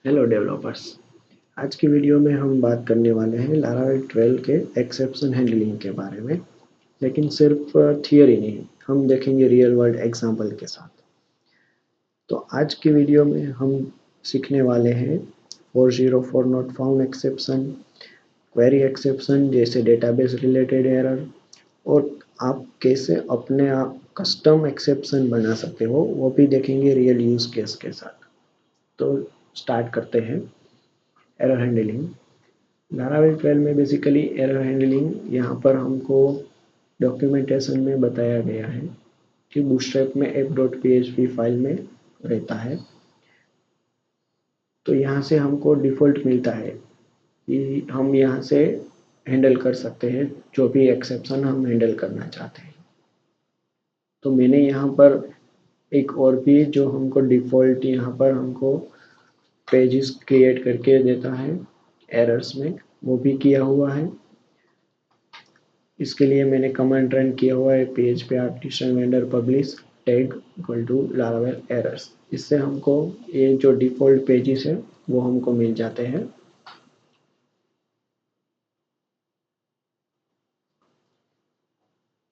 Hello developers. आज की video में हम बात करने वाले हैं लारावेल 12 के एक्सेप्शन हैंडलिंग के बारे में, लेकिन सिर्फ थियोरी नहीं, हम देखेंगे रियल वर्ल्ड एग्जांपल के साथ। तो आज की वीडियो में हम सीखने वाले हैं 404 not found exception, query exception जैसे डेटाबेस रिलेटेड एरर, और आप कैसे अपने आप कस्टम एक्सेप्शन बना सकते हो वो भी देखेंगे रियल यूज केस के साथ। तो स्टार्ट करते हैं। एरर हैंडलिंग लारावेल 12 में बेसिकली एरर हैंडलिंग यहाँ पर हमको डॉक्यूमेंटेशन में बताया गया है कि बूटस्ट्रैप में app.php फाइल में रहता है। तो यहाँ से हमको डिफ़ॉल्ट मिलता है कि हम यहाँ से हैंडल कर सकते हैं जो भी एक्सेप्शन हम हैंडल करना चाहते हैं। तो मैंने यहाँ पर एक और भी जो हमको डिफ़ॉल्ट यहाँ पर हमको पेजेस क्रिएट करके देता है एरर्स में, वो भी किया हुआ है। इसके लिए मैंने कमांड रन किया हुआ है php artisan vendor publish tag equal to Laravel errors. इससे हमको ये जो डिफ़ॉल्ट पेजेस है वो हमको मिल जाते हैं।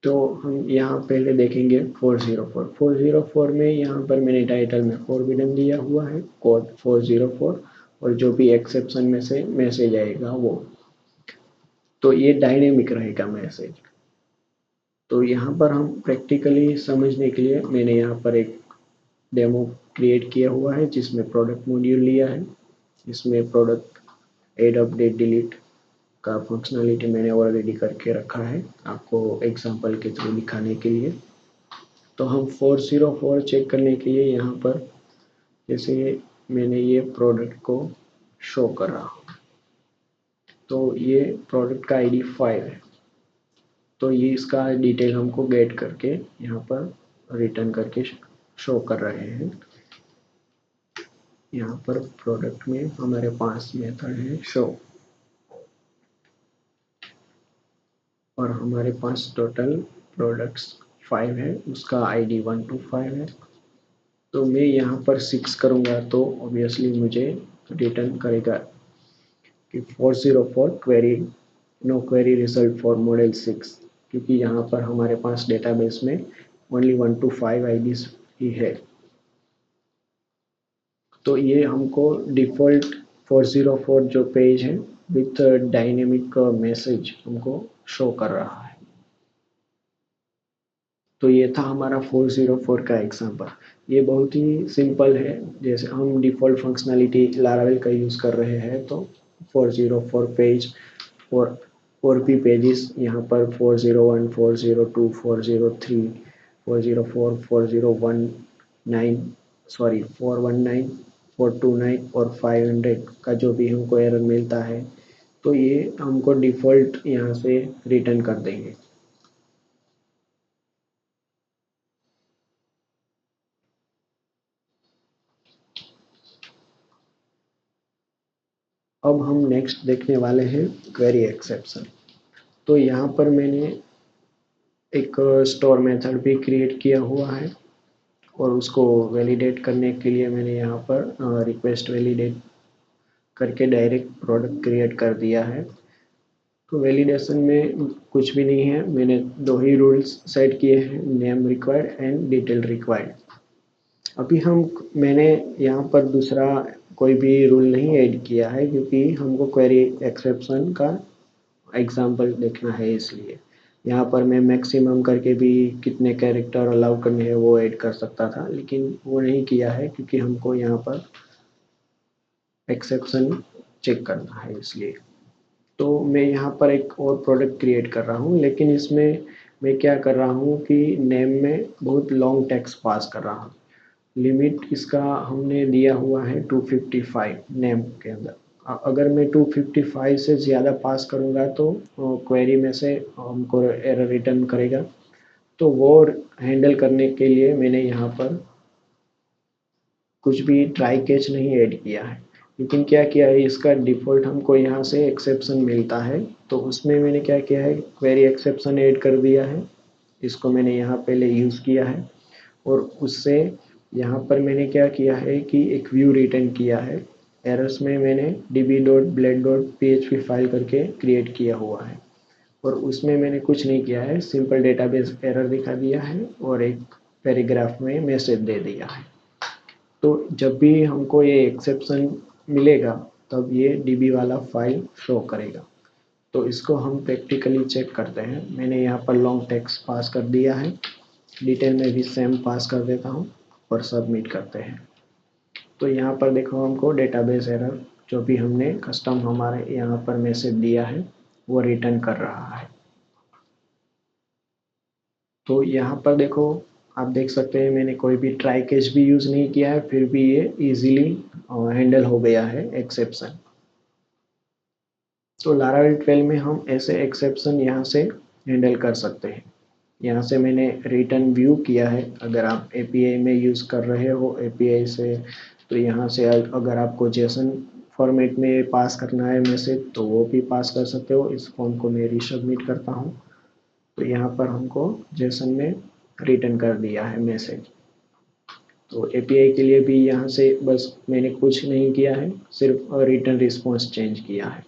तो हम यहाँ पहले देखेंगे 404 में यहाँ पर मैंने टाइटल में फॉरबिडन दिया हुआ है कोड 404, और जो भी एक्सेप्शन में से मैसेज आएगा वो, तो ये डायनेमिक रहेगा मैसेज। तो यहाँ पर हम प्रैक्टिकली समझने के लिए मैंने यहाँ पर एक डेमो क्रिएट किया हुआ है जिसमें प्रोडक्ट मॉड्यूल लिया है। इसमें प्रोडक्ट ऐड अपडेट डिलीट का फंक्शनलिटी मैंने ऑलरेडी करके रखा है आपको एग्जांपल के थ्रू दिखाने के लिए। तो हम 404 चेक करने के लिए यहाँ पर जैसे मैंने ये प्रोडक्ट को शो कर रहा हूँ, तो ये प्रोडक्ट का आईडी 5 है। तो ये इसका डिटेल हमको गेट करके यहाँ पर रिटर्न करके शो कर रहे हैं। यहाँ पर प्रोडक्ट में हमारे पास मेथड है शो, और हमारे पास टोटल प्रोडक्ट्स 5 है, उसका आईडी 1 to 5 है। तो मैं यहाँ पर 6 करूँगा तो ऑब्वियसली मुझे रिटर्न करेगा कि 404 query no query result for model 6, क्योंकि यहाँ पर हमारे पास डेटाबेस में ओनली 1 to 5 आईडीज ही है। तो ये हमको डिफ़ॉल्ट 404 जो पेज है विथ डायनेमिक मैसेज हमको शो कर रहा है। तो ये था हमारा 404 का एग्जांपल। ये बहुत ही सिंपल है, जैसे हम डिफ़ॉल्ट फंक्शनलिटी लारावेल का यूज़ कर रहे हैं तो 404 पेज और भी पेजेस यहाँ पर 401, 402, 403, 404, 4019 सॉरी 419, 429 और 500 का जो भी हमको एरर मिलता है तो ये हमको डिफ़ॉल्ट यहाँ से रिटर्न कर देंगे। अब हम नेक्स्ट देखने वाले हैं क्वेरी एक्सेप्शन। तो यहाँ पर मैंने एक स्टोर मेथड भी क्रिएट किया हुआ है, और उसको वैलिडेट करने के लिए मैंने यहाँ पर रिक्वेस्ट वैलिडेट करके डायरेक्ट प्रोडक्ट क्रिएट कर दिया है। तो वैलिडेशन में कुछ भी नहीं है, मैंने दो ही रूल्स सेट किए हैं, name required and detail required. अभी मैंने यहाँ पर दूसरा कोई भी रूल नहीं ऐड किया है क्योंकि हमको क्वेरी एक्सेप्शन का एग्जाम्पल देखना है, इसलिए यहाँ पर मैं मैक्सिमम करके भी कितने कैरेक्टर अलाउ करने हैं वो ऐड कर सकता था, लेकिन वो नहीं किया है क्योंकि हमको यहाँ पर एक्सेप्शन चेक करना है इसलिए। तो मैं यहाँ पर एक और प्रोडक्ट क्रिएट कर रहा हूँ, लेकिन इसमें मैं क्या कर रहा हूँ कि नेम में बहुत लॉन्ग टेक्स्ट पास कर रहा हूँ। लिमिट इसका हमने दिया हुआ है 255 नेम के अंदर। अगर मैं 255 से ज़्यादा पास करूँगा तो क्वेरी में से हमको एरर रिटर्न करेगा। तो वो हैंडल करने के लिए मैंने यहाँ पर कुछ भी ट्राई कैच नहीं ऐड किया है, लेकिन क्या किया है इसका डिफ़ॉल्ट हमको यहाँ से एक्सेप्शन मिलता है, तो उसमें मैंने क्या किया है क्वेरी एक्सेप्शन ऐड कर दिया है। इसको मैंने यहाँ पहले यूज़ किया है, और उससे यहाँ पर मैंने क्या किया है कि एक व्यू रिटर्न किया है एरर्स में मैंने db.blade.php फाइल करके क्रिएट किया हुआ है और उसमें मैंने कुछ नहीं किया है, सिंपल डेटाबेस एरर दिखा दिया है और एक पैराग्राफ में मैसेज दे दिया है। तो जब भी हमको ये एक्सेप्शन मिलेगा तब ये db वाला फाइल शो करेगा। तो इसको हम प्रैक्टिकली चेक करते हैं। मैंने यहाँ पर लॉन्ग टेक्स्ट पास कर दिया है, डिटेल में भी सेम पास कर देता हूँ और सबमिट करते हैं। तो यहाँ पर देखो हमको डेटाबेस एरर जो भी हमने कस्टम हमारे यहाँ पर मैसेज दिया है वो रिटर्न कर रहा है। तो यहाँ पर देखो आप देख सकते हैं मैंने कोई भी ट्राई कैच भी यूज़ नहीं किया है, फिर भी ये इजीली हैंडल हो गया है एक्सेप्शन। तो लारावेल 12 में हम ऐसे एक्सेप्शन यहाँ से हैंडल कर सकते हैं। यहाँ से मैंने रिटर्न व्यू किया है। अगर आप एपीआई में यूज़ कर रहे हो एपीआई से, तो यहाँ से अगर आपको जेसन फॉर्मेट में पास करना है मैसेज तो वो भी पास कर सकते हो। इस फॉर्म को मैं रीसबमिट करता हूँ। तो यहाँ पर हमको जेसन में रिटर्न कर दिया है मैसेज। तो एपीआई के लिए भी यहाँ से बस मैंने कुछ नहीं किया है, सिर्फ रिटर्न रिस्पॉन्स चेंज किया है।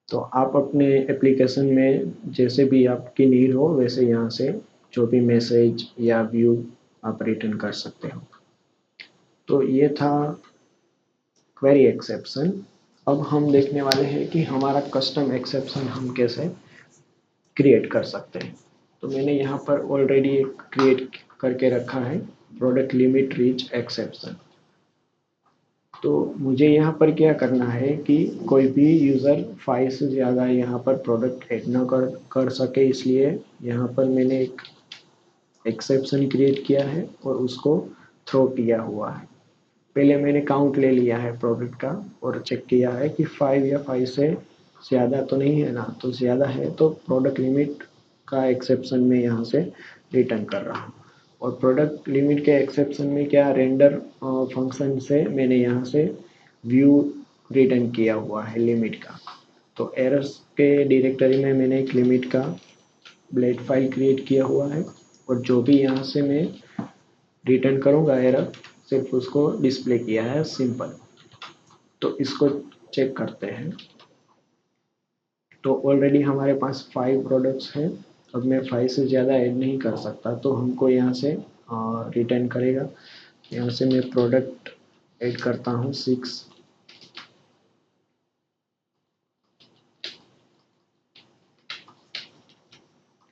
तो आप अपने एप्लीकेशन में जैसे भी आपकी नीड हो वैसे यहाँ से जो भी मैसेज या व्यू आप रिटर्न कर सकते हो। तो ये था क्वेरी एक्सेप्शन। अब हम देखने वाले हैं कि हमारा कस्टम एक्सेप्शन हम कैसे क्रिएट कर सकते हैं। तो मैंने यहाँ पर ऑलरेडी एक क्रिएट करके रखा है, प्रोडक्ट लिमिट रीच एक्सेप्शन। तो मुझे यहाँ पर क्या करना है कि कोई भी यूज़र 5 से ज़्यादा यहाँ पर प्रोडक्ट ऐड न कर सके, इसलिए यहाँ पर मैंने एक एक्सेप्शन क्रिएट किया है और उसको थ्रो किया हुआ है। पहले मैंने काउंट ले लिया है प्रोडक्ट का और चेक किया है कि 5 या 5 से ज़्यादा तो नहीं है ना, तो ज़्यादा है तो प्रोडक्ट लिमिट का एक्सेप्शन में यहाँ से रिटर्न कर रहा हूँ। और प्रोडक्ट लिमिट के एक्सेप्शन में क्या रेंडर फंक्शन से मैंने यहाँ से व्यू रिटर्न किया हुआ है लिमिट का। तो एरर्स के डायरेक्टरी में मैंने एक लिमिट का ब्लेड फाइल क्रिएट किया हुआ है और जो भी यहाँ से मैं रिटर्न करूँगा एरर सिर्फ उसको डिस्प्ले किया है सिंपल। तो इसको चेक करते हैं। तो ऑलरेडी हमारे पास 5 प्रोडक्ट्स हैं। अब मैं 5 से ज़्यादा ऐड नहीं कर सकता, तो हमको यहाँ से रिटर्न करेगा। यहाँ से मैं प्रोडक्ट ऐड करता हूँ 6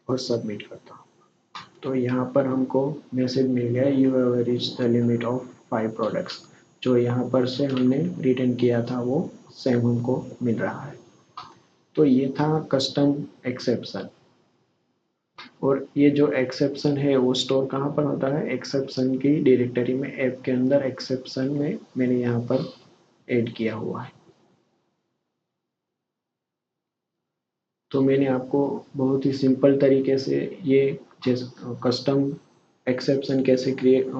और सबमिट करता हूँ। तो यहाँ पर हमको मैसेज मिल गया, you have reached the limit of 5 products. जो यहाँ पर से हमने रिटर्न किया था वो सेम हमको मिल रहा है। तो ये था कस्टम एक्सेप्शन। और ये जो एक्सेप्शन है वो स्टोर कहाँ पर होता है, एक्सेप्शन की डायरेक्टरी में, ऐप के अंदर एक्सेप्शन में मैंने यहाँ पर ऐड किया हुआ है। तो मैंने आपको बहुत ही सिंपल तरीके से ये कस्टम एक्सेप्शन कैसे क्रिएट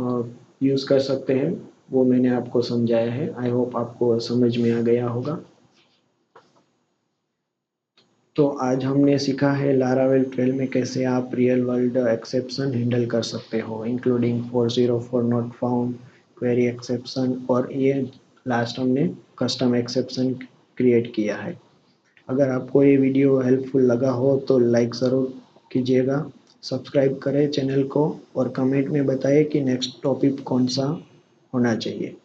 यूज़ कर सकते हैं वो मैंने आपको समझाया है। आई होप आपको समझ में आ गया होगा। तो आज हमने सीखा है लारावेल 12 में कैसे आप रियल वर्ल्ड एक्सेप्शन हैंडल कर सकते हो, including 404 not found, query exception और ये लास्ट हमने कस्टम एक्सेप्शन क्रिएट किया है। अगर आपको ये वीडियो हेल्पफुल लगा हो तो लाइक ज़रूर कीजिएगा, सब्सक्राइब करें चैनल को और कमेंट में बताएं कि नेक्स्ट टॉपिक कौन सा होना चाहिए।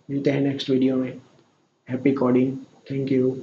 मिलते हैं नेक्स्ट वीडियो में। Happy coding. Thank you.